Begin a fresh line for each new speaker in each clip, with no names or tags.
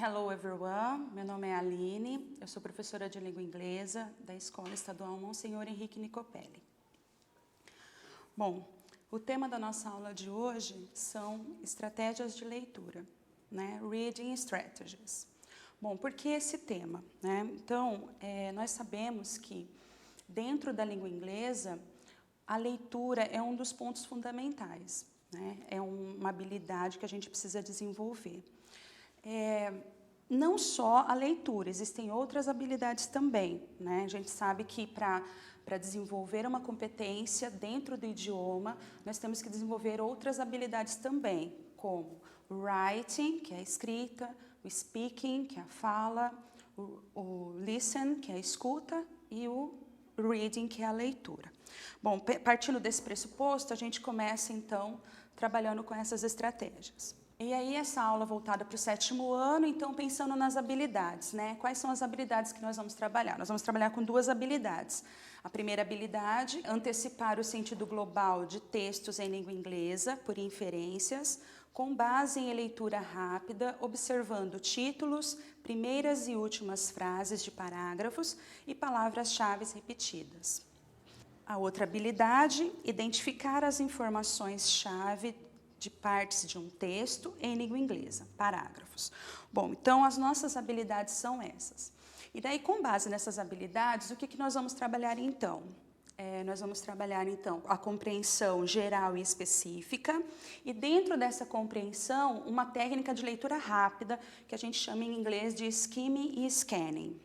Hello everyone, meu nome é Aline, eu sou professora de língua inglesa da Escola Estadual Monsenhor Henrique Nicopelli. Bom, o tema da nossa aula de hoje são estratégias de leitura, né? Reading Strategies. Bom, por que esse tema, né? Então, nós sabemos que dentro da língua inglesa, a leitura é um dos pontos fundamentais, né? É uma habilidade que a gente precisa desenvolver. Não só a leitura, existem outras habilidades também, né? A gente sabe que para desenvolver uma competência dentro do idioma, nós temos que desenvolver outras habilidades também, como o writing, que é a escrita, o speaking, que é a fala, o listen, que é a escuta, e o reading, que é a leitura. Bom, partindo desse pressuposto, a gente começa então trabalhando com essas estratégias. E aí, essa aula voltada para o 7º ano, então, pensando nas habilidades, né? Quais são as habilidades que nós vamos trabalhar? Nós vamos trabalhar com duas habilidades. A primeira habilidade, antecipar o sentido global de textos em língua inglesa, por inferências, com base em leitura rápida, observando títulos, primeiras e últimas frases de parágrafos e palavras-chave repetidas. A outra habilidade, identificar as informações-chave de partes de um texto em língua inglesa, parágrafos. Bom, então as nossas habilidades são essas. E daí, com base nessas habilidades, o que nós vamos trabalhar então? Nós vamos trabalhar então a compreensão geral e específica, e dentro dessa compreensão, uma técnica de leitura rápida, que a gente chama em inglês de skimming e scanning.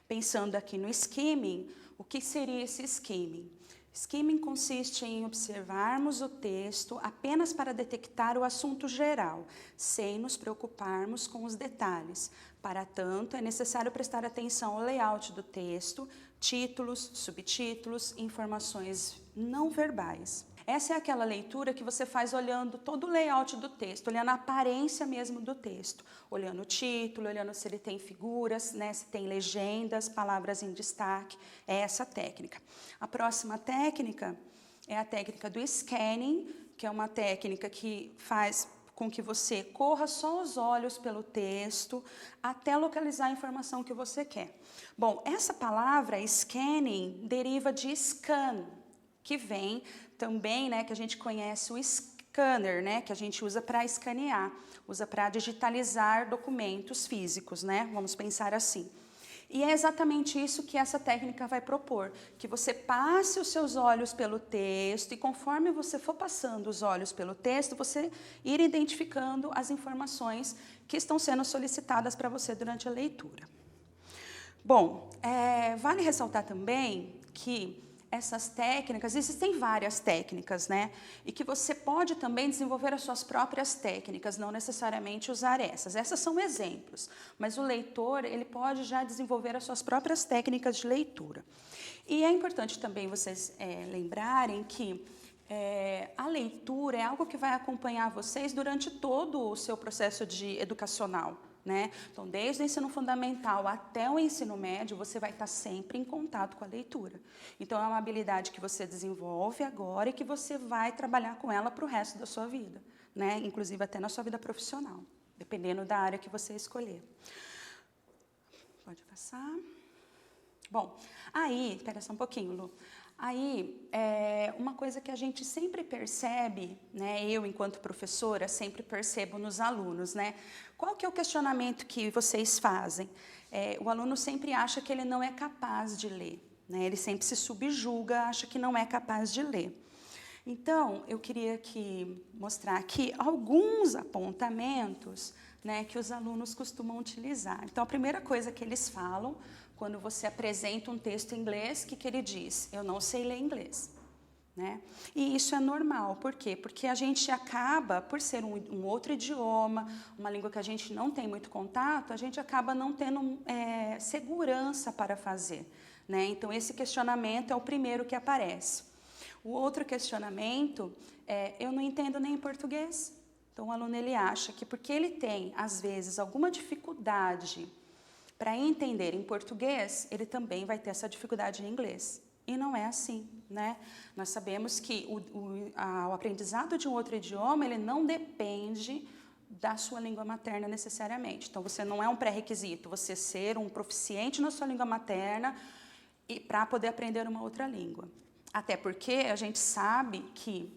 Pensando aqui no skimming, o que seria esse skimming? Skimming consiste em observarmos o texto apenas para detectar o assunto geral, sem nos preocuparmos com os detalhes. Para tanto, é necessário prestar atenção ao layout do texto, títulos, subtítulos, informações não verbais. Essa é aquela leitura que você faz olhando todo o layout do texto, olhando a aparência mesmo do texto, olhando o título, olhando se ele tem figuras, né, se tem legendas, palavras em destaque. É essa técnica. A próxima técnica é a técnica do scanning, que é uma técnica que faz com que você corra só os olhos pelo texto até localizar a informação que você quer. Bom, essa palavra scanning deriva de scan, que vem também, né, que a gente conhece o scanner, né, que a gente usa para escanear, usa para digitalizar documentos físicos, né, vamos pensar assim. E é exatamente isso que essa técnica vai propor, que você passe os seus olhos pelo texto e conforme você for passando os olhos pelo texto, você ir identificando as informações que estão sendo solicitadas para você durante a leitura. Bom, vale ressaltar também que essas técnicas, existem várias técnicas, né? E que você pode também desenvolver as suas próprias técnicas, não necessariamente usar essas. Essas são exemplos, mas o leitor, ele pode já desenvolver as suas próprias técnicas de leitura. E é importante também vocês lembrarem que a leitura é algo que vai acompanhar vocês durante todo o seu processo educacional. Né? Então, desde o ensino fundamental até o ensino médio, você vai estar sempre em contato com a leitura. Então, é uma habilidade que você desenvolve agora e que você vai trabalhar com ela para o resto da sua vida, né? Inclusive até na sua vida profissional, dependendo da área que você escolher. Pode passar. Bom, aí, espera só um pouquinho, Lu. Aí, uma coisa que a gente sempre percebe, né, eu enquanto professora sempre percebo nos alunos, né, qual que é o questionamento que vocês fazem? O aluno sempre acha que ele não é capaz de ler, né, ele sempre se subjuga, acha que não é capaz de ler. Então, eu queria mostrar aqui alguns apontamentos, né, que os alunos costumam utilizar. Então, a primeira coisa que eles falam, quando você apresenta um texto em inglês, que ele diz? Eu não sei ler inglês. Né? E isso é normal, por quê? Porque a gente acaba, por ser um outro idioma, uma língua que a gente não tem muito contato, a gente acaba não tendo segurança para fazer. Né? Então, esse questionamento é o primeiro que aparece. O outro questionamento é, eu não entendo nem em português. Então, o aluno ele acha que porque ele tem, às vezes, alguma dificuldade para entender em português, ele também vai ter essa dificuldade em inglês. E não é assim, né? Nós sabemos que o aprendizado de um outro idioma, ele não depende da sua língua materna necessariamente. Então, você não é um pré-requisito, você ser um proficiente na sua língua materna e para poder aprender uma outra língua. Até porque a gente sabe que,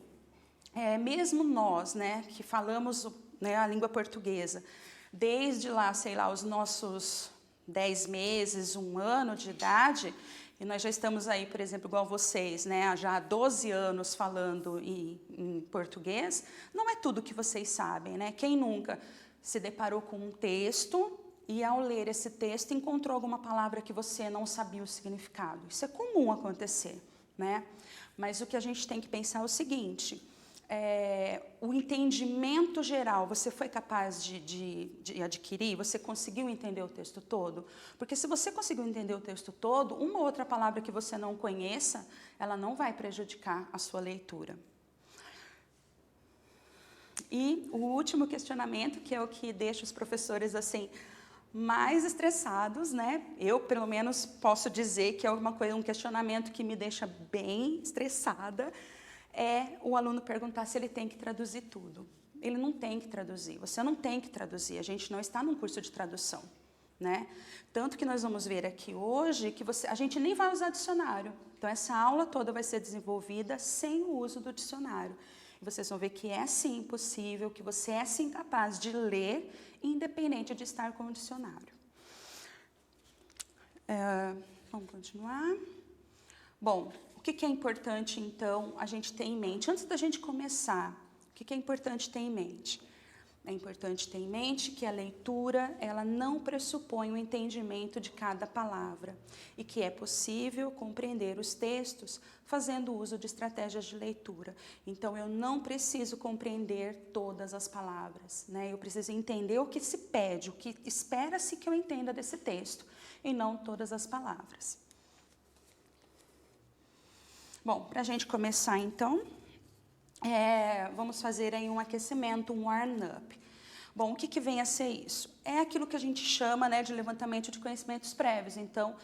mesmo nós, né, que falamos, né, a língua portuguesa, desde lá, sei lá, os nossos 10 meses, 1 ano de idade, e nós já estamos aí, por exemplo, igual vocês, né, já há 12 anos falando em português, não é tudo que vocês sabem, né? Quem nunca se deparou com um texto e, ao ler esse texto, encontrou alguma palavra que você não sabia o significado? Isso é comum acontecer, né? Mas o que a gente tem que pensar é o seguinte: o entendimento geral, você foi capaz de adquirir? Você conseguiu entender o texto todo? Porque se você conseguiu entender o texto todo, uma outra palavra que você não conheça, ela não vai prejudicar a sua leitura. E o último questionamento, que é o que deixa os professores assim mais estressados, né? Eu, pelo menos, posso dizer que é um questionamento que me deixa bem estressada, é o aluno perguntar se ele tem que traduzir tudo. Ele não tem que traduzir, você não tem que traduzir, a gente não está num curso de tradução, né? Tanto que nós vamos ver aqui hoje que a gente nem vai usar dicionário. Então, essa aula toda vai ser desenvolvida sem o uso do dicionário. E vocês vão ver que é sim possível, que você é sim capaz de ler, independente de estar com o dicionário. Vamos continuar. Bom, o que é importante, então, a gente ter em mente? Antes da gente começar, o que é importante ter em mente? É importante ter em mente que a leitura, ela não pressupõe o entendimento de cada palavra e que é possível compreender os textos fazendo uso de estratégias de leitura. Então, eu não preciso compreender todas as palavras, né? Eu preciso entender o que se pede, o que espera-se que eu entenda desse texto, e não todas as palavras. Bom, para a gente começar, então, vamos fazer aí um aquecimento, um warm-up. Bom, o que vem a ser isso? É aquilo que a gente chama, né, de levantamento de conhecimentos prévios. Então,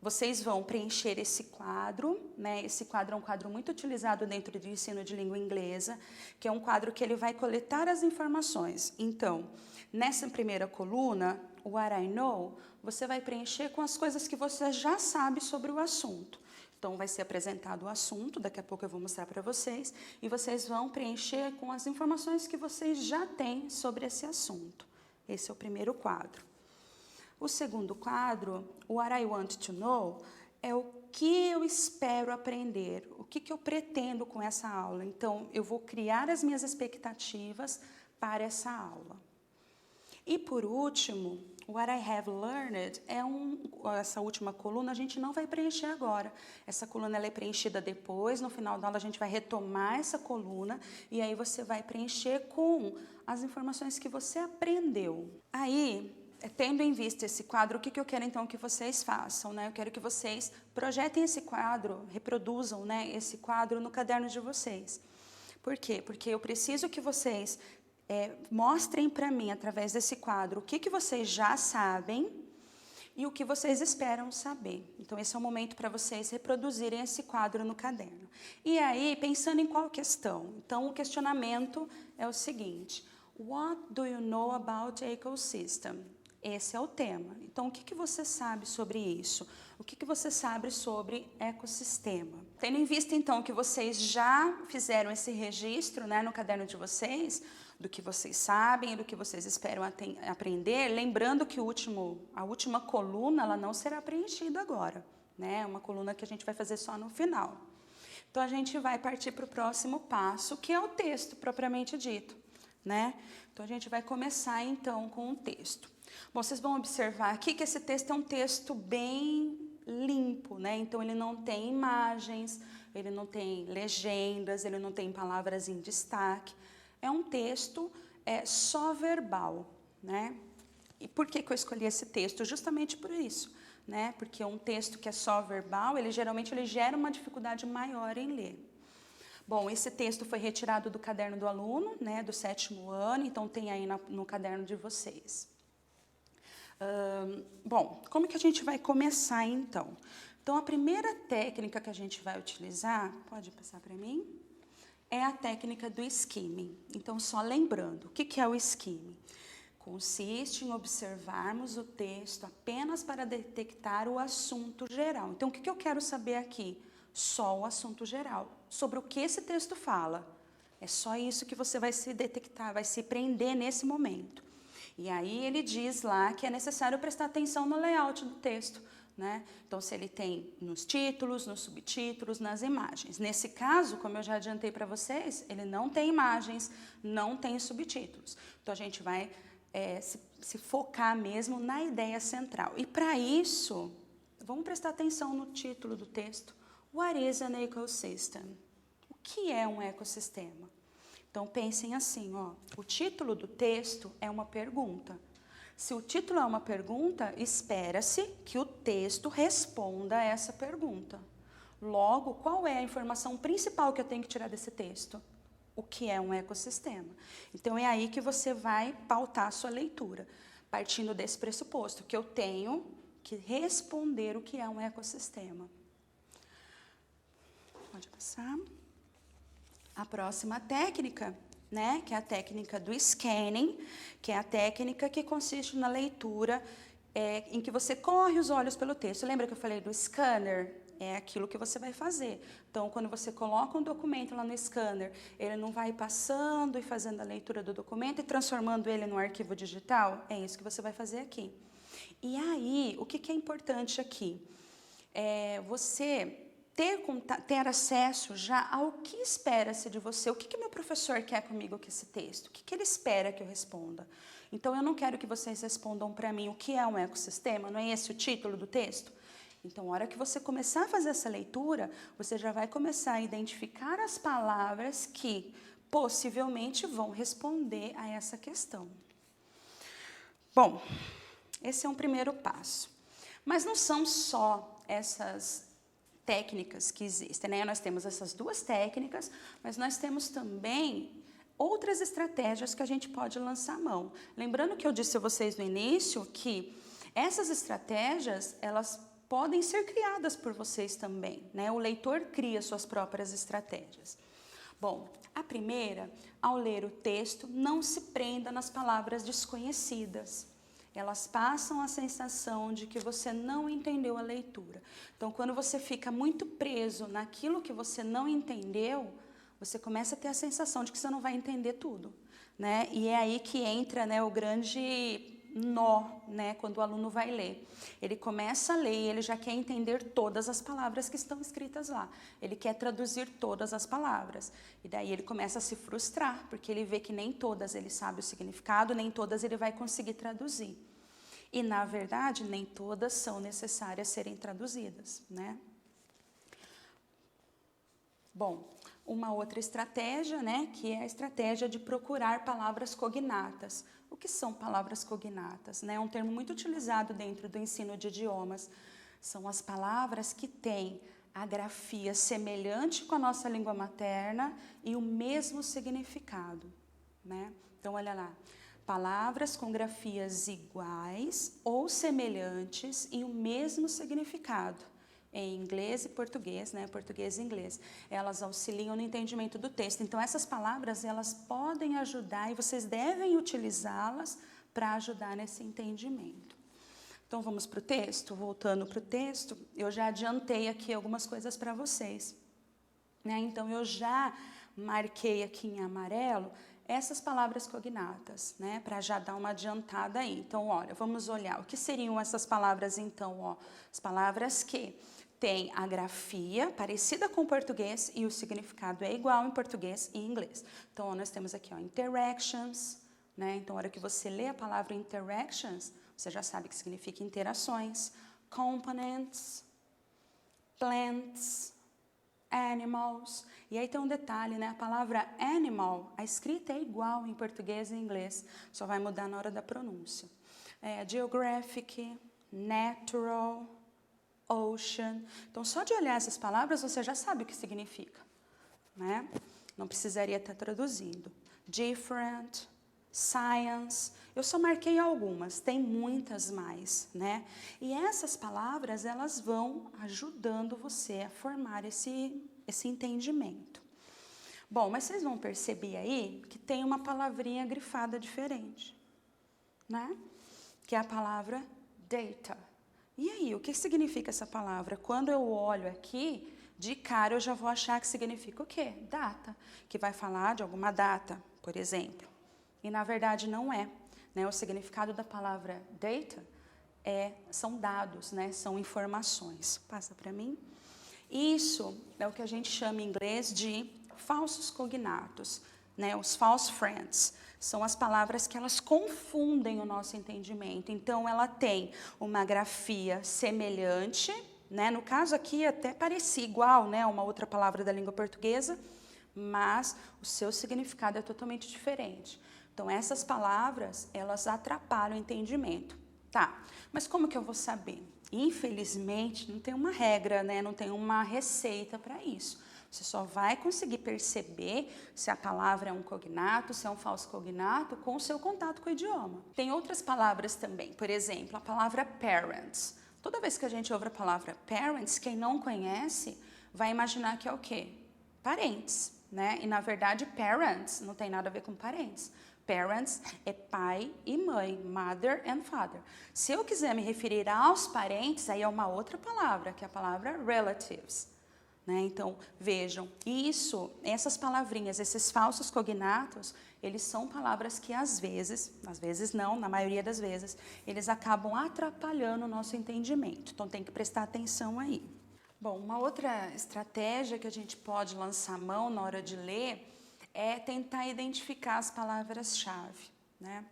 vocês vão preencher esse quadro, né? Esse quadro é um quadro muito utilizado dentro do ensino de língua inglesa, que é um quadro que ele vai coletar as informações. Então, nessa primeira coluna, o What I Know, você vai preencher com as coisas que você já sabe sobre o assunto. Então, vai ser apresentado o assunto, daqui a pouco eu vou mostrar para vocês, e vocês vão preencher com as informações que vocês já têm sobre esse assunto. Esse é o primeiro quadro. O segundo quadro, o What I Want to Know, é o que eu espero aprender, o que eu pretendo com essa aula. Então, eu vou criar as minhas expectativas para essa aula. E, por último, What I Have Learned essa última coluna a gente não vai preencher agora. Essa coluna ela é preenchida depois, no final da aula a gente vai retomar essa coluna e aí você vai preencher com as informações que você aprendeu. Aí, tendo em vista esse quadro, o que eu quero então que vocês façam, né? Eu quero que vocês projetem esse quadro, reproduzam, né, esse quadro no caderno de vocês. Por quê? Porque eu preciso que vocês mostrem para mim, através desse quadro, o que vocês já sabem e o que vocês esperam saber. Então, esse é o momento para vocês reproduzirem esse quadro no caderno. E aí, pensando em qual questão? Então, o questionamento é o seguinte: What do you know about ecosystem? Esse é o tema. Então, o que você sabe sobre isso? O que você sabe sobre ecossistema? Tendo em vista, então, que vocês já fizeram esse registro, né, no caderno de vocês, do que vocês sabem e do que vocês esperam aprender, lembrando que a última coluna ela não será preenchida agora, né? É uma coluna que a gente vai fazer só no final. Então, a gente vai partir para o próximo passo, que é o texto propriamente dito, né? Então, a gente vai começar, então, com o texto. Bom, vocês vão observar aqui que esse texto é um texto bem limpo, né? Então, ele não tem imagens, ele não tem legendas, ele não tem palavras em destaque. É um texto só verbal, né? E por que eu escolhi esse texto? Justamente por isso, né? Porque um texto que é só verbal, geralmente ele gera uma dificuldade maior em ler. Bom, esse texto foi retirado do caderno do aluno, né, do 7º ano, então tem aí no caderno de vocês. Bom, como que a gente vai começar, então? Então, a primeira técnica que a gente vai utilizar, pode passar para mim, é a técnica do skimming. Então, só lembrando, o que é o skimming? Consiste em observarmos o texto apenas para detectar o assunto geral. Então, o que eu quero saber aqui? Só o assunto geral. Sobre o que esse texto fala. É só isso que você vai se detectar, vai se prender nesse momento. E aí ele diz lá que é necessário prestar atenção no layout do texto, né? Então, se ele tem nos títulos, nos subtítulos, nas imagens. Nesse caso, como eu já adiantei para vocês, ele não tem imagens, não tem subtítulos. Então, a gente vai se focar mesmo na ideia central. E para isso, vamos prestar atenção no título do texto. What is an ecosystem? O que é um ecossistema? Então, pensem assim, ó, o título do texto é uma pergunta. Se o título é uma pergunta, espera-se que o texto responda a essa pergunta. Logo, qual é a informação principal que eu tenho que tirar desse texto? O que é um ecossistema? Então, é aí que você vai pautar a sua leitura, partindo desse pressuposto, que eu tenho que responder o que é um ecossistema. Pode passar. A próxima técnica, né, que é a técnica do scanning, que é a técnica que consiste na leitura em que você corre os olhos pelo texto. Lembra que eu falei do scanner? É aquilo que você vai fazer. Então, quando você coloca um documento lá no scanner, ele não vai passando e fazendo a leitura do documento e transformando ele num arquivo digital? É isso que você vai fazer aqui. E aí, o que é importante aqui? Você ter acesso já ao que espera-se de você. O que meu professor quer comigo com esse texto? O que ele espera que eu responda? Então, eu não quero que vocês respondam para mim o que é um ecossistema, não é esse o título do texto? Então, na hora que você começar a fazer essa leitura, você já vai começar a identificar as palavras que possivelmente vão responder a essa questão. Bom, esse é um primeiro passo. Mas não são só essas técnicas que existem, né? Nós temos essas duas técnicas, mas nós temos também outras estratégias que a gente pode lançar a mão. Lembrando que eu disse a vocês no início que essas estratégias, elas podem ser criadas por vocês também, né? O leitor cria suas próprias estratégias. Bom, a primeira, ao ler o texto, não se prenda nas palavras desconhecidas. Elas passam a sensação de que você não entendeu a leitura. Então, quando você fica muito preso naquilo que você não entendeu, você começa a ter a sensação de que você não vai entender tudo, né? E é aí que entra, né, o grande nó, né, quando o aluno vai ler. Ele começa a ler e ele já quer entender todas as palavras que estão escritas lá. Ele quer traduzir todas as palavras. E daí ele começa a se frustrar, porque ele vê que nem todas ele sabe o significado, nem todas ele vai conseguir traduzir. E, na verdade, nem todas são necessárias serem traduzidas, né? Bom, uma outra estratégia, né, que é a estratégia de procurar palavras cognatas. O que são palavras cognatas? Né? É um termo muito utilizado dentro do ensino de idiomas. São as palavras que têm a grafia semelhante com a nossa língua materna e o mesmo significado, né? Então, olha lá. Palavras com grafias iguais ou semelhantes e o mesmo significado. Em inglês e português, né? Português e inglês. Elas auxiliam no entendimento do texto. Então, essas palavras, elas podem ajudar e vocês devem utilizá-las para ajudar nesse entendimento. Então, vamos para o texto? Voltando para o texto, eu já adiantei aqui algumas coisas para vocês, né? Então, eu já marquei aqui em amarelo essas palavras cognatas, né? Para já dar uma adiantada aí. Então, olha, vamos olhar. O que seriam essas palavras, então? Ó, as palavras que tem a grafia parecida com o português e o significado é igual em português e inglês. Então, ó, nós temos aqui, ó, interactions, né? Então, na hora que você lê a palavra interactions, você já sabe que significa interações. Components, plants, animals. E aí tem um detalhe, né? A palavra animal, a escrita é igual em português e inglês, só vai mudar na hora da pronúncia. Geographic, natural, ocean. Então, só de olhar essas palavras, você já sabe o que significa, né? Não precisaria estar traduzindo. Different, science. Eu só marquei algumas, tem muitas mais, né? E essas palavras, elas vão ajudando você a formar esse entendimento. Bom, mas vocês vão perceber aí que tem uma palavrinha grifada diferente, né? Que é a palavra data. E aí, o que significa essa palavra? Quando eu olho aqui, de cara eu já vou achar que significa o quê? Data, que vai falar de alguma data, por exemplo. E na verdade não é, né? O significado da palavra data são dados, né? São informações. Passa para mim. Isso é o que a gente chama em inglês de falsos cognatos, né? Os false friends. São as palavras que elas confundem o nosso entendimento. Então, ela tem uma grafia semelhante, né? No caso aqui, até parecia igual, né? Uma outra palavra da língua portuguesa, mas o seu significado é totalmente diferente. Então, essas palavras, elas atrapalham o entendimento. Tá, mas como que eu vou saber? Infelizmente, não tem uma regra, né? Não tem uma receita para isso. Você só vai conseguir perceber se a palavra é um cognato, se é um falso cognato, com o seu contato com o idioma. Tem outras palavras também, por exemplo, a palavra parents. Toda vez que a gente ouve a palavra parents, quem não conhece vai imaginar que é o quê? Parentes, né? E na verdade, parents não tem nada a ver com parentes. Parents é pai e mãe, mother and father. Se eu quiser me referir aos parentes, aí é uma outra palavra, que é a palavra relatives. Né? Então, vejam, essas palavrinhas, esses falsos cognatos, eles são palavras que às vezes não, na maioria das vezes, eles acabam atrapalhando o nosso entendimento. Então, tem que prestar atenção aí. Bom, uma outra estratégia que a gente pode lançar mão na hora de ler é tentar identificar as palavras-chave, né?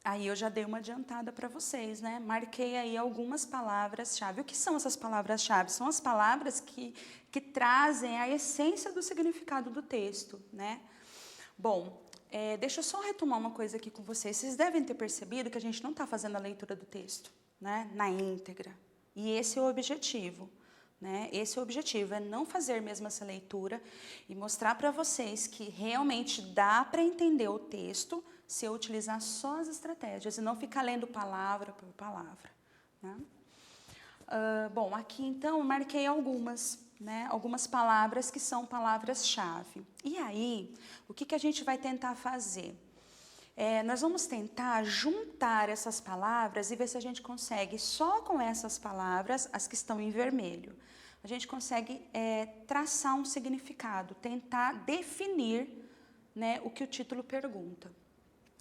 Aí eu já dei uma adiantada para vocês, né? Marquei aí algumas palavras-chave. O que são essas palavras-chave? São as palavras que trazem a essência do significado do texto, né? Bom, deixa eu só retomar uma coisa aqui com vocês. Vocês devem ter percebido que a gente não está fazendo a leitura do texto, né? Na íntegra. E esse é o objetivo, né? Esse é o objetivo, é não fazer mesmo essa leitura e mostrar para vocês que realmente dá para entender o texto se eu utilizar só as estratégias e não ficar lendo palavra por palavra, né? Bom, aqui então eu marquei algumas, né? Algumas palavras que são palavras-chave. E aí, o que a gente vai tentar fazer? Nós vamos tentar juntar essas palavras e ver se a gente consegue, só com essas palavras, as que estão em vermelho, a gente consegue traçar um significado, tentar definir, né, o que o título pergunta.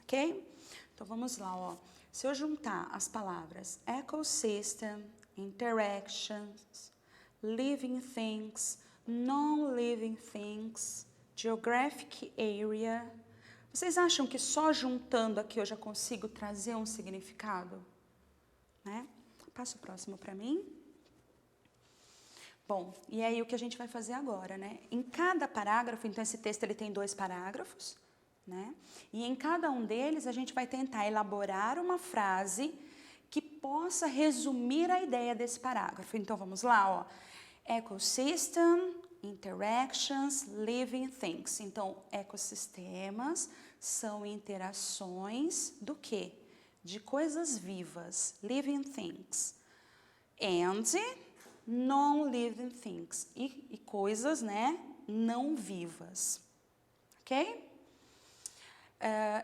Ok? Então, vamos lá, ó. Se eu juntar as palavras ecosystem, interactions, living things, non-living things, geographic area, vocês acham que só juntando aqui eu já consigo trazer um significado? Né? Passa o próximo para mim. Bom, e aí o que a gente vai fazer agora, né? Em cada parágrafo, então esse texto ele tem 2 parágrafos, né? E em cada um deles a gente vai tentar elaborar uma frase que possa resumir a ideia desse parágrafo. Então vamos lá, ó. Ecosystem, interactions, living things. Então, ecossistemas são interações do quê? De coisas vivas, living things. And non-living things. E coisas, né, não vivas. Ok?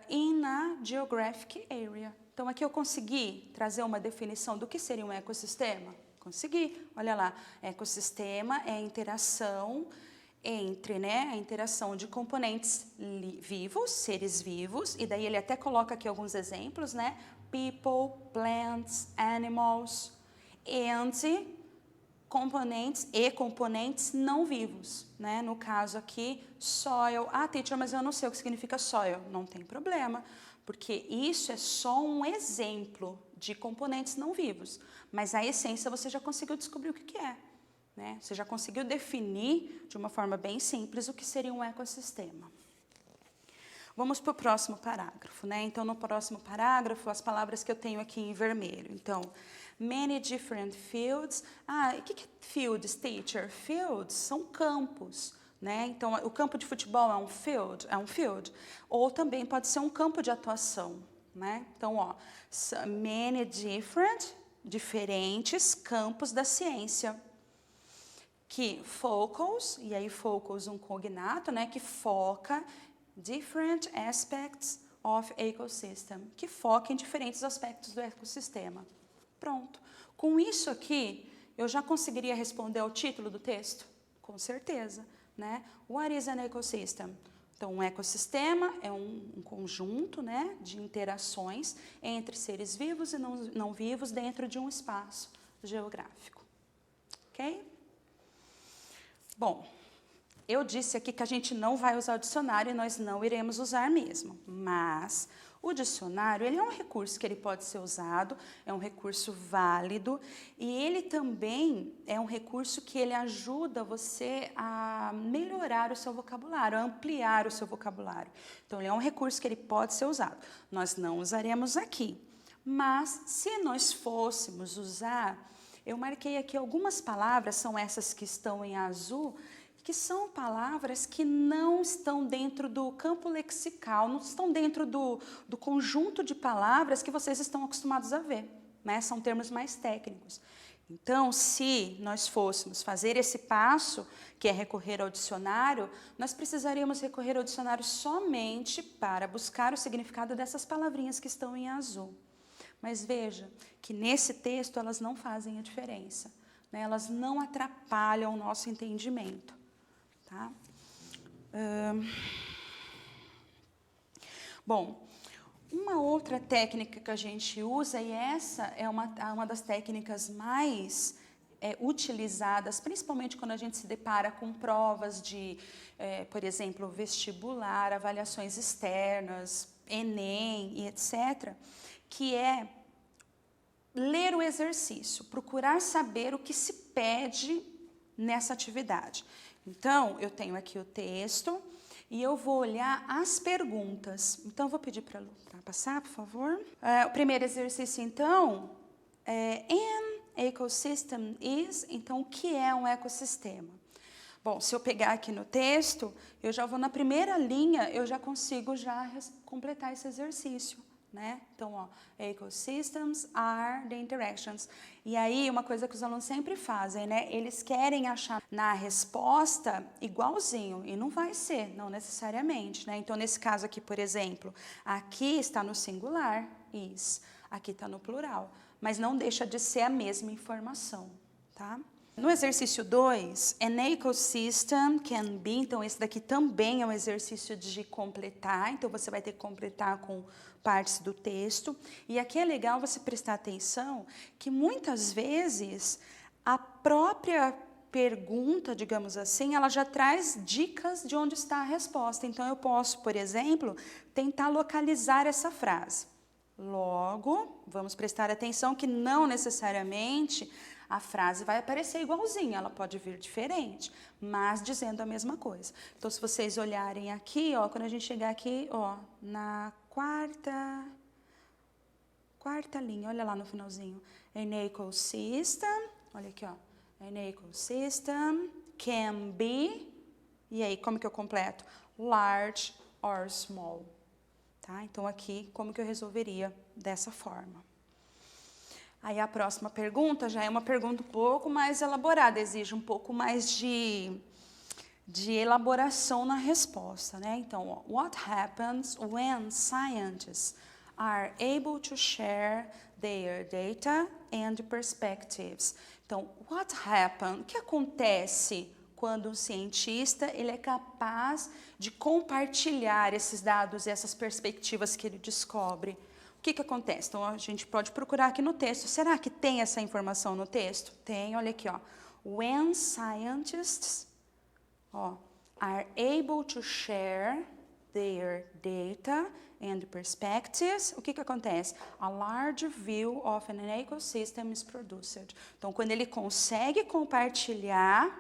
In a geographic area. Então, aqui eu consegui trazer uma definição do que seria um ecossistema? Consegui. Olha lá, ecossistema é a interação entre, né, a interação de componentes vivos, seres vivos, e daí ele até coloca aqui alguns exemplos, né? People, plants, animals, and componentes não vivos, né? No caso aqui, soil. Ah, teacher, mas eu não sei o que significa soil. Não tem problema, porque isso é só um exemplo de componentes não vivos. Mas a essência você já conseguiu descobrir o que é, né? Você já conseguiu definir de uma forma bem simples o que seria um ecossistema. Vamos para o próximo parágrafo, né? Então, no próximo parágrafo, as palavras que eu tenho aqui em vermelho. Então, many different fields. Ah, o que é fields, teacher? Fields são campos, né? Então, o campo de futebol é um field, ou também pode ser um campo de atuação, né? Então, ó, many diferentes campos da ciência. que focus, e aí focus um cognato, né, que foca different aspects of ecosystem, que foca em diferentes aspectos do ecossistema. Pronto. Com isso aqui, eu já conseguiria responder ao título do texto? Com certeza, né? What is an ecosystem? Então, um ecossistema é um conjunto, né, de interações entre seres vivos e não vivos dentro de um espaço geográfico. Ok? Bom, eu disse aqui que a gente não vai usar o dicionário e nós não iremos usar mesmo, mas o dicionário, ele é um recurso que ele pode ser usado, é um recurso válido e ele também é um recurso que ele ajuda você a melhorar o seu vocabulário, a ampliar o seu vocabulário. Então, ele é um recurso que ele pode ser usado. Nós não usaremos aqui, mas se nós fôssemos usar, eu marquei aqui algumas palavras, são essas que estão em azul, que são palavras que não estão dentro do campo lexical, não estão dentro do conjunto de palavras que vocês estão acostumados a ver, né? São termos mais técnicos. Então, se nós fôssemos fazer esse passo, que é recorrer ao dicionário, nós precisaríamos recorrer ao dicionário somente para buscar o significado dessas palavrinhas que estão em azul. Mas veja que nesse texto elas não fazem a diferença, né? Elas não atrapalham o nosso entendimento. Tá? Bom, uma outra técnica que a gente usa, e essa é uma das técnicas mais utilizadas, principalmente quando a gente se depara com provas de, por exemplo, vestibular, avaliações externas, Enem e etc., que é ler o exercício, procurar saber o que se pede nessa atividade. Então, eu tenho aqui o texto e eu vou olhar as perguntas. Então, eu vou pedir para passar, por favor. O primeiro exercício, então, an ecosystem is, então, o que é um ecossistema? Bom, se eu pegar aqui no texto, eu já vou na primeira linha, eu já consigo completar esse exercício. Né? Então, ó, ecosystems are the interactions. E aí, uma coisa que os alunos sempre fazem, né? Eles querem achar na resposta igualzinho, e não vai ser, não necessariamente, né? Então, nesse caso aqui, por exemplo, aqui está no singular, is, aqui está no plural, mas não deixa de ser a mesma informação, tá? No exercício 2, an ecosystem can be, então esse daqui também é um exercício de completar, então você vai ter que completar com partes do texto. E aqui é legal você prestar atenção que muitas vezes a própria pergunta, digamos assim, ela já traz dicas de onde está a resposta. Então eu posso, por exemplo, tentar localizar essa frase. Logo, vamos prestar atenção que não necessariamente a frase vai aparecer igualzinha, ela pode vir diferente, mas dizendo a mesma coisa. Então, se vocês olharem aqui, ó, quando a gente chegar aqui, ó, na quarta linha, olha lá no finalzinho, an ecosystem, olha aqui, ó, an ecosystem can be, e aí, como que eu completo? Large or small. Tá? Então, aqui, como que eu resolveria dessa forma? Aí, a próxima pergunta já é uma pergunta um pouco mais elaborada, exige um pouco mais de elaboração na resposta, né? Então, ó, what happens when scientists are able to share their data and perspectives? Então, what happens? O que acontece quando um cientista ele é capaz de compartilhar esses dados e essas perspectivas que ele descobre? O que acontece? Então, a gente pode procurar aqui no texto. Será que tem essa informação no texto? Tem, olha aqui, ó. When scientists are able to share their data and perspectives, o que acontece? A large view of an ecosystem is produced. Então, quando ele consegue compartilhar,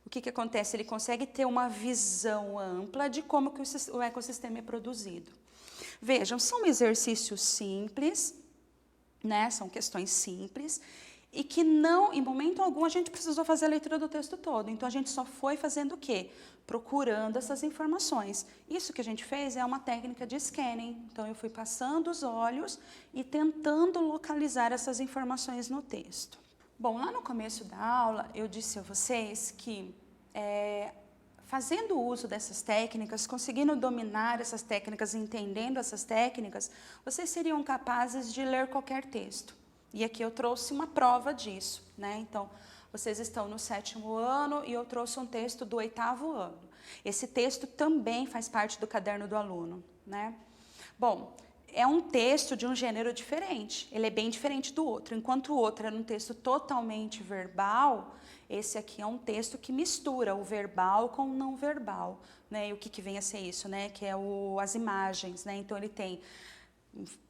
o que acontece? Ele consegue ter uma visão ampla de como que o ecossistema é produzido. Vejam, são exercícios simples, né? São questões simples, e que não, em momento algum, a gente precisou fazer a leitura do texto todo. Então, a gente só foi fazendo o quê? Procurando essas informações. Isso que a gente fez é uma técnica de scanning. Então, eu fui passando os olhos e tentando localizar essas informações no texto. Bom, lá no começo da aula, eu disse a vocês que fazendo uso dessas técnicas, conseguindo dominar essas técnicas, entendendo essas técnicas, vocês seriam capazes de ler qualquer texto. E aqui eu trouxe uma prova disso, né? Então, vocês estão no 7º ano e eu trouxe um texto do 8º ano. Esse texto também faz parte do caderno do aluno, né? Bom, é um texto de um gênero diferente, ele é bem diferente do outro. Enquanto o outro era um texto totalmente verbal, esse aqui é um texto que mistura o verbal com o não verbal, né? E o que vem a ser isso, né? Que é as imagens, né? Então ele tem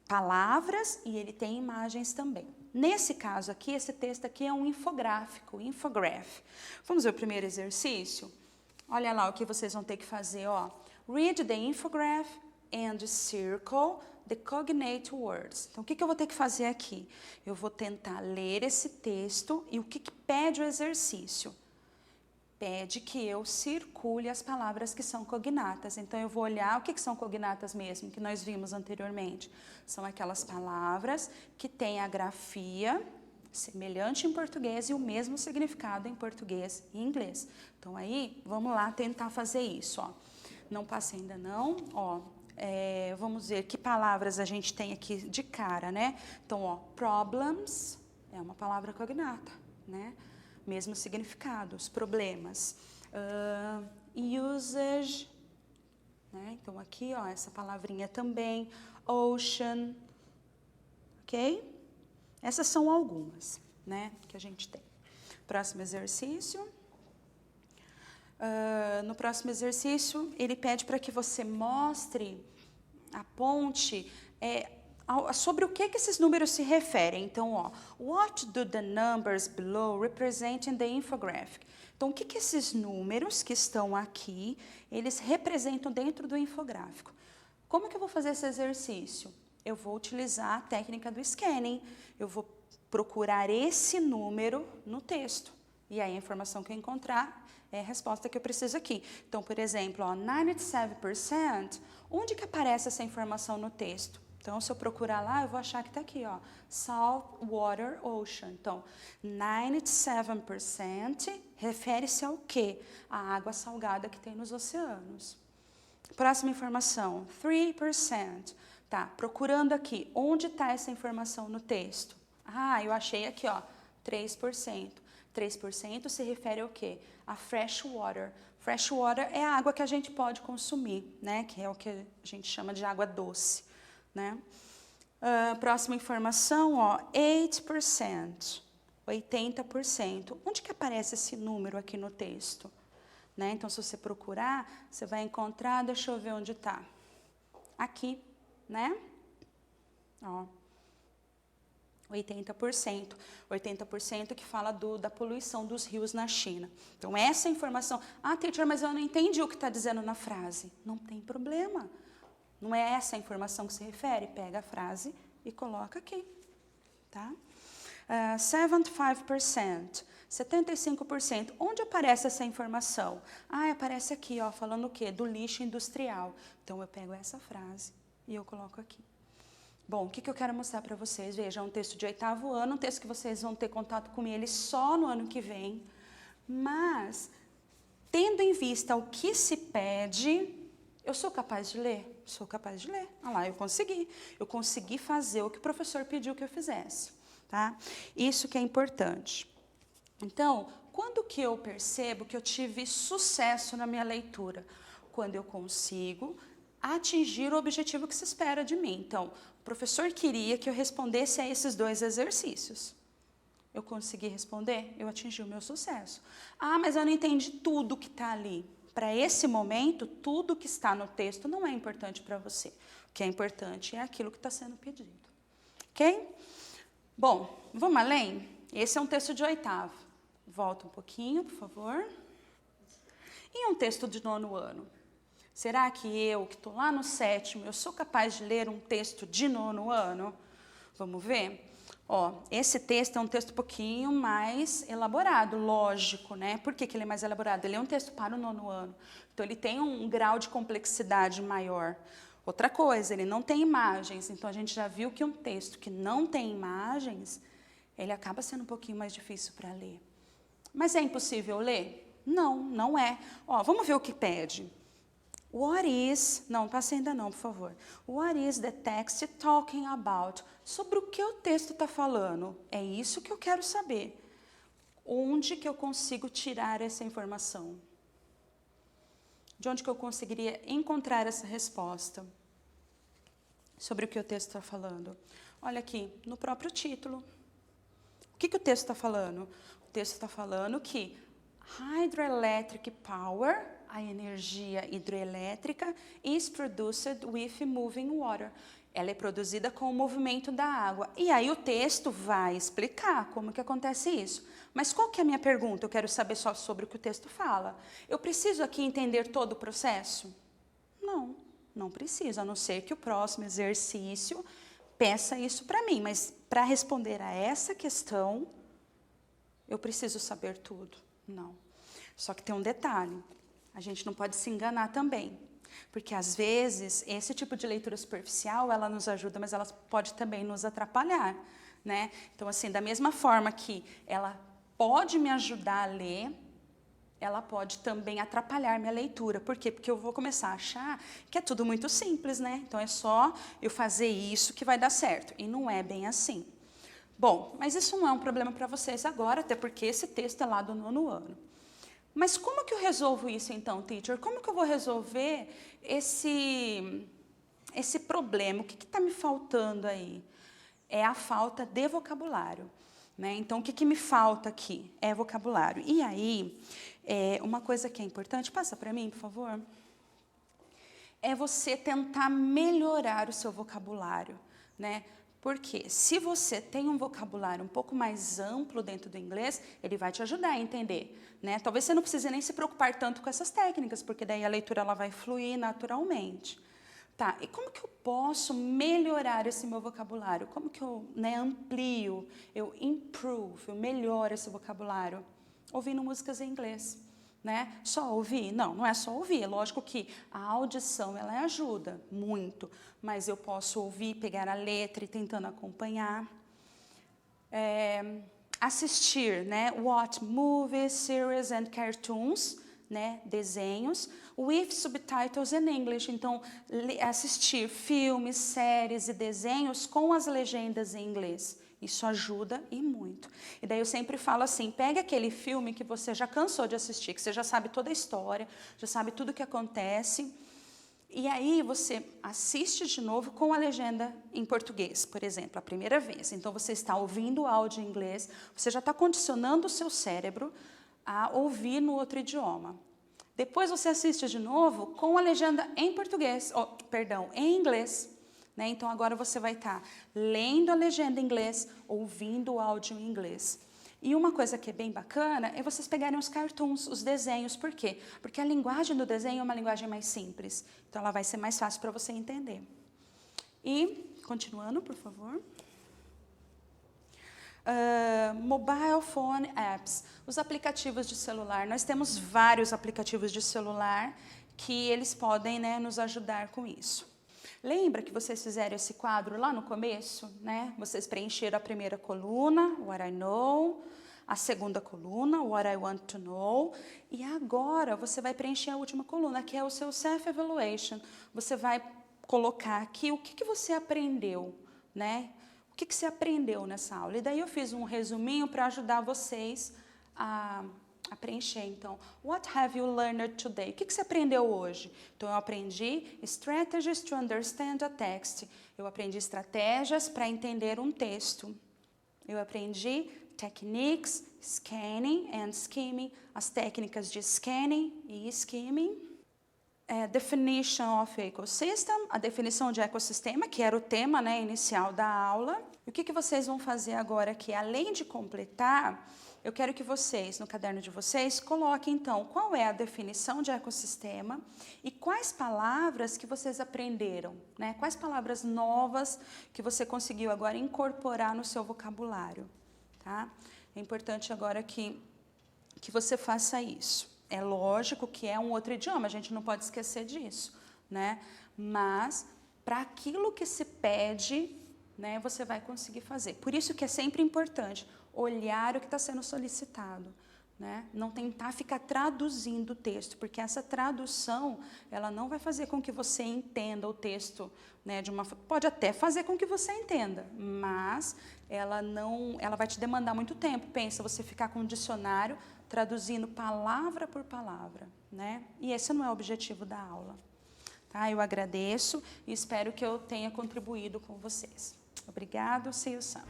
palavras e ele tem imagens também. Nesse caso aqui, esse texto aqui é um infográfico, infograph. Vamos ver o primeiro exercício? Olha lá o que vocês vão ter que fazer, ó. Read the infograph and circle the cognate words. Então, o que eu vou ter que fazer aqui? Eu vou tentar ler esse texto e o que pede o exercício? Pede que eu circule as palavras que são cognatas. Então, eu vou olhar o que são cognatas mesmo, que nós vimos anteriormente. São aquelas palavras que têm a grafia semelhante em português e o mesmo significado em português e inglês. Então, aí, vamos lá tentar fazer isso, ó. Não passei ainda não, ó. Vamos ver que palavras a gente tem aqui de cara, né? Então, ó, problems é uma palavra cognata, né? Mesmo significado, os problemas. Usage, né? Então, aqui, ó, essa palavrinha também. Ocean, ok? Essas são algumas, né, que a gente tem. Próximo exercício. No próximo exercício, ele pede para que você mostre, aponte sobre o que esses números se referem. Então, ó, what do the numbers below represent in the infographic? Então, o que esses números que estão aqui, eles representam dentro do infográfico? Como que eu vou fazer esse exercício? Eu vou utilizar a técnica do scanning. Eu vou procurar esse número no texto. E aí, a informação que eu encontrar é a resposta que eu preciso aqui. Então, por exemplo, ó, 97%, onde que aparece essa informação no texto? Então, se eu procurar lá, eu vou achar que está aqui, ó, salt water ocean. Então, 97% refere-se ao quê? A água salgada que tem nos oceanos. Próxima informação, 3%. Tá, procurando aqui, onde está essa informação no texto? Ah, eu achei aqui, ó, 3%. 3% se refere ao quê? A fresh water. Fresh water é a água que a gente pode consumir, né? Que é o que a gente chama de água doce, né? Próxima informação, ó, 8%. 80%. Onde que aparece esse número aqui no texto? Né? Então, se você procurar, você vai encontrar, deixa eu ver onde está. Aqui, né? Ó. 80%. 80% que fala da poluição dos rios na China. Então, essa informação... Ah, teacher, mas eu não entendi o que está dizendo na frase. Não tem problema. Não é essa a informação que se refere. Pega a frase e coloca aqui. Tá? 75%. 75%. Onde aparece essa informação? Ah, aparece aqui, ó, falando o quê? Do lixo industrial. Então, eu pego essa frase e eu coloco aqui. Bom, o que eu quero mostrar para vocês? Veja, é um texto de 8º ano, um texto que vocês vão ter contato com ele só no ano que vem, mas, tendo em vista o que se pede, eu sou capaz de ler? Sou capaz de ler. Ah lá, eu consegui fazer o que o professor pediu que eu fizesse, tá? Isso que é importante. Então, quando que eu percebo que eu tive sucesso na minha leitura? Quando eu consigo atingir o objetivo que se espera de mim. Então, o professor queria que eu respondesse a esses 2 exercícios. Eu consegui responder, eu atingi o meu sucesso. Ah, mas eu não entendi tudo que está ali. Para esse momento, tudo que está no texto não é importante para você. O que é importante é aquilo que está sendo pedido. Ok? Bom, vamos além? Esse é um texto de 8º. Volta um pouquinho, por favor. E um texto de 9º ano? Será que eu, que estou lá no 7º, eu sou capaz de ler um texto de 9º ano? Vamos ver? Ó, esse texto é um texto um pouquinho mais elaborado, lógico, né? Por que ele é mais elaborado? Ele é um texto para o 9º ano. Então, ele tem um grau de complexidade maior. Outra coisa, ele não tem imagens. Então, a gente já viu que um texto que não tem imagens, ele acaba sendo um pouquinho mais difícil para ler. Mas é impossível ler? Não, não é. Ó, vamos ver o que pede. What is, não, passe ainda não, por favor. What is the text talking about? Sobre o que o texto está falando? É isso que eu quero saber. Onde que eu consigo tirar essa informação? De onde que eu conseguiria encontrar essa resposta? Sobre o que o texto está falando. Olha aqui, no próprio título. O que o texto está falando? O texto está falando que hydroelectric power, a energia hidroelétrica, is produced with moving water. Ela é produzida com o movimento da água. E aí o texto vai explicar como que acontece isso. Mas qual que é a minha pergunta? Eu quero saber só sobre o que o texto fala. Eu preciso aqui entender todo o processo? Não, não preciso, a não ser que o próximo exercício peça isso para mim. Mas para responder a essa questão, eu preciso saber tudo. Não. Só que tem um detalhe. A gente não pode se enganar também. Porque, às vezes, esse tipo de leitura superficial, ela nos ajuda, mas ela pode também nos atrapalhar, né? Então, assim, da mesma forma que ela pode me ajudar a ler, ela pode também atrapalhar minha leitura. Por quê? Porque eu vou começar a achar que é tudo muito simples, né? Então, é só eu fazer isso que vai dar certo. E não é bem assim. Bom, mas isso não é um problema para vocês agora, até porque esse texto é lá do 9º ano. Mas como que eu resolvo isso então, teacher? Como que eu vou resolver esse problema? O que está me faltando aí? É a falta de vocabulário, né? Então, o que me falta aqui? É vocabulário. E aí, uma coisa que é importante, passa para mim, por favor, é você tentar melhorar o seu vocabulário, né? Porque se você tem um vocabulário um pouco mais amplo dentro do inglês, ele vai te ajudar a entender, né? Talvez você não precise nem se preocupar tanto com essas técnicas, porque daí a leitura ela vai fluir naturalmente. Tá, e como que eu posso melhorar esse meu vocabulário? Como que eu, né, amplio, eu improve, eu melhoro esse vocabulário? Ouvindo músicas em inglês. Né? Só ouvir? Não, não é só ouvir. É lógico que a audição ela ajuda muito, mas eu posso ouvir, pegar a letra e tentando acompanhar. Assistir, né? Watch movies, series and cartoons, né? Desenhos, with subtitles in English. Então, assistir filmes, séries e desenhos com as legendas em inglês. Isso ajuda e muito. E daí eu sempre falo assim, pega aquele filme que você já cansou de assistir, que você já sabe toda a história, já sabe tudo o que acontece, e aí você assiste de novo com a legenda em português, por exemplo, a primeira vez. Então você está ouvindo o áudio em inglês, você já está condicionando o seu cérebro a ouvir no outro idioma. Depois você assiste de novo com a legenda em português, em inglês. Né? Então, agora você vai estar lendo a legenda em inglês, ouvindo o áudio em inglês. E uma coisa que é bem bacana é vocês pegarem os cartoons, os desenhos. Por quê? Porque a linguagem do desenho é uma linguagem mais simples. Então, ela vai ser mais fácil para você entender. E, continuando, por favor. Mobile phone apps. Os aplicativos de celular. Nós temos vários aplicativos de celular que eles podem, né, nos ajudar com isso. Lembra que vocês fizeram esse quadro lá no começo, né? Vocês preencheram a primeira coluna, what I know, a segunda coluna, what I want to know, e agora você vai preencher a última coluna, que é o seu self-evaluation. Você vai colocar aqui o que você aprendeu, né? O que você aprendeu nessa aula? E daí eu fiz um resuminho para ajudar vocês a preencher. Então, what have you learned today? O que você aprendeu hoje? Então, eu aprendi strategies to understand a text. Eu aprendi estratégias para entender um texto. Eu aprendi techniques, scanning and skimming, as técnicas de scanning e skimming. Definition of ecosystem, a definição de ecossistema, que era o tema, né, inicial da aula. E o que vocês vão fazer agora aqui? Além de completar, eu quero que vocês, no caderno de vocês, coloquem, então, qual é a definição de ecossistema e quais palavras que vocês aprenderam, né? Quais palavras novas que você conseguiu agora incorporar no seu vocabulário, tá? É importante agora que você faça isso. É lógico que é um outro idioma, a gente não pode esquecer disso, né? Mas, para aquilo que se pede, né, você vai conseguir fazer. Por isso que é sempre importante olhar o que está sendo solicitado, né? Não tentar ficar traduzindo o texto, porque essa tradução, ela não vai fazer com que você entenda o texto, né, pode até fazer com que você entenda, mas ela vai te demandar muito tempo. Pensa, você ficar com um dicionário traduzindo palavra por palavra, né? E esse não é o objetivo da aula. Tá? Eu agradeço e espero que eu tenha contribuído com vocês. Obrigado, see you soon.